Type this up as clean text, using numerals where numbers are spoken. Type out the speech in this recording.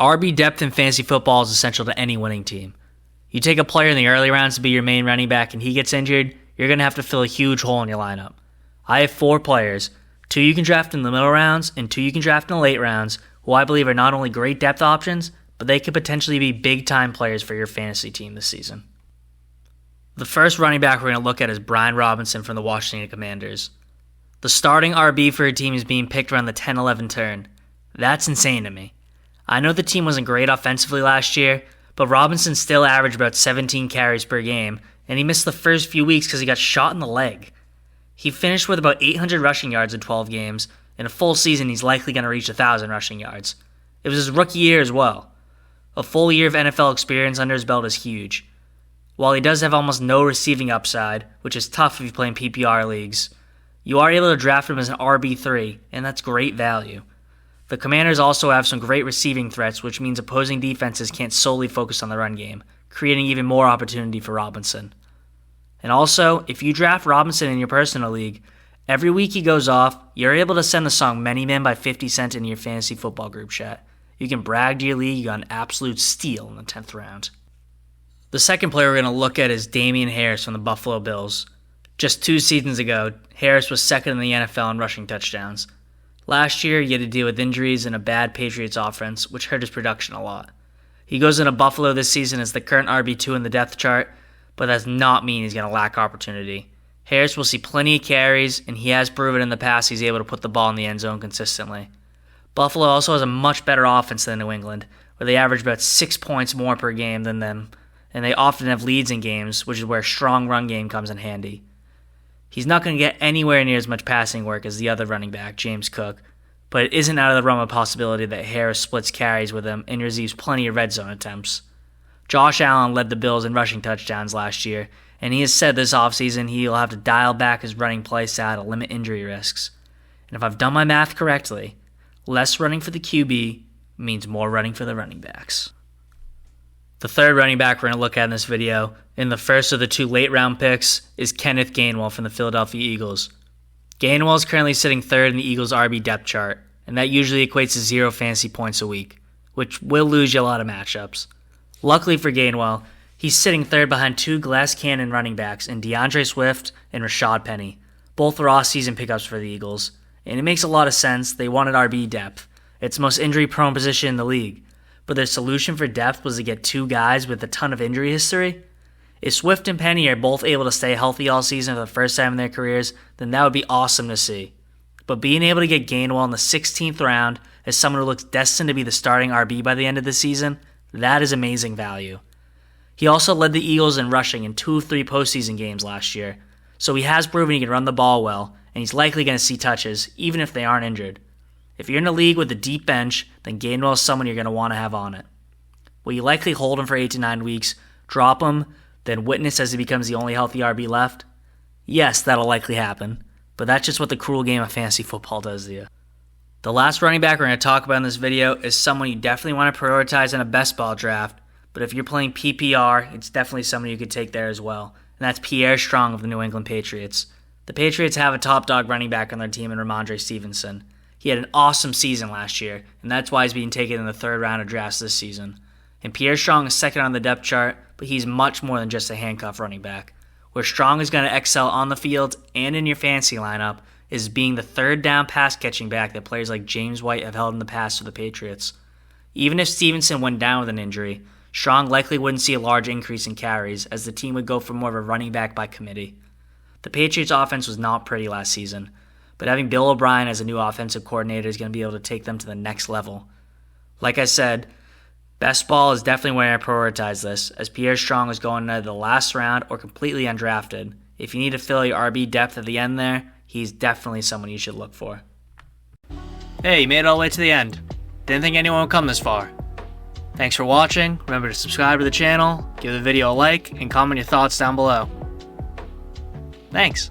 RB depth in fantasy football is essential to any winning team. You take a player in the early rounds to be your main running back and he gets injured, you're going to have to fill a huge hole in your lineup. I have 4 players, 2 you can draft in the middle rounds and 2 you can draft in the late rounds, who I believe are not only great depth options, but they could potentially be big-time players for your fantasy team this season. The first running back we're going to look at is Brian Robinson from the Washington Commanders. The starting RB for a team is being picked around the 10-11 turn. That's insane to me. I know the team wasn't great offensively last year, but Robinson still averaged about 17 carries per game, and he missed the first few weeks because he got shot in the leg. He finished with about 800 rushing yards in 12 games. In a full season, he's likely going to reach 1,000 rushing yards. It was his rookie year as well. A full year of NFL experience under his belt is huge. While he does have almost no receiving upside, which is tough if you play in PPR leagues, you are able to draft him as an RB3, and that's great value. The Commanders also have some great receiving threats, which means opposing defenses can't solely focus on the run game, creating even more opportunity for Robinson. And also, if you draft Robinson in your personal league, every week he goes off, you're able to send the song Many Men by 50 Cent into your fantasy football group chat. You can brag to your league you got an absolute steal in the 10th round. The second player we're going to look at is Damien Harris from the Buffalo Bills. Just 2 seasons ago, Harris was second in the NFL in rushing touchdowns. Last year, he had to deal with injuries and a bad Patriots offense, which hurt his production a lot. He goes into Buffalo this season as the current RB2 in the depth chart, but that does not mean he's going to lack opportunity. Harris will see plenty of carries, and he has proven in the past he's able to put the ball in the end zone consistently. Buffalo also has a much better offense than New England, where they average about 6 points more per game than them, and they often have leads in games, which is where a strong run game comes in handy. He's not going to get anywhere near as much passing work as the other running back, James Cook, but it isn't out of the realm of possibility that Harris splits carries with him and receives plenty of red zone attempts. Josh Allen led the Bills in rushing touchdowns last year, and he has said this offseason he'll have to dial back his running play style to limit injury risks. And if I've done my math correctly, less running for the QB means more running for the running backs. The third running back we're going to look at in this video, in the first of the 2 late-round picks, is Kenneth Gainwell from the Philadelphia Eagles. Gainwell is currently sitting third in the Eagles' RB depth chart, and that usually equates to 0 fantasy points a week, which will lose you a lot of matchups. Luckily for Gainwell, he's sitting third behind 2 glass cannon running backs in DeAndre Swift and Rashad Penny. Both were off-season pickups for the Eagles, and it makes a lot of sense. They wanted RB depth. It's the most injury-prone position in the league. But their solution for depth was to get 2 guys with a ton of injury history? If Swift and Penny are both able to stay healthy all season for the first time in their careers, then that would be awesome to see. But being able to get Gainwell in the 16th round as someone who looks destined to be the starting RB by the end of the season, that is amazing value. He also led the Eagles in rushing in 2 of 3 postseason games last year, so he has proven he can run the ball well, and he's likely going to see touches, even if they aren't injured. If you're in a league with a deep bench, then Gainwell is someone you're going to want to have on it. Will you likely hold him for 8 to 9 weeks, drop him, then witness as he becomes the only healthy RB left? Yes, that'll likely happen, but that's just what the cruel game of fantasy football does to you. The last running back we're going to talk about in this video is someone you definitely want to prioritize in a best ball draft, but if you're playing PPR, it's definitely someone you could take there as well, and that's Pierre Strong of the New England Patriots. The Patriots have a top dog running back on their team in Ramondre Stevenson. He had an awesome season last year, and that's why he's being taken in the 3rd round of drafts this season. And Pierre Strong is second on the depth chart, but he's much more than just a handcuff running back. Where Strong is going to excel on the field and in your fantasy lineup is being the 3rd down pass catching back that players like James White have held in the past for the Patriots. Even if Stevenson went down with an injury, Strong likely wouldn't see a large increase in carries as the team would go for more of a running back by committee. The Patriots offense was not pretty last season, but having Bill O'Brien as a new offensive coordinator is going to be able to take them to the next level. Like I said, best ball is definitely where I prioritize this, as Pierre Strong is going into the last round or completely undrafted. If you need to fill your RB depth at the end there, he's definitely someone you should look for. Hey, you made it all the way to the end. Didn't think anyone would come this far. Thanks for watching. Remember to subscribe to the channel, give the video a like, and comment your thoughts down below. Thanks.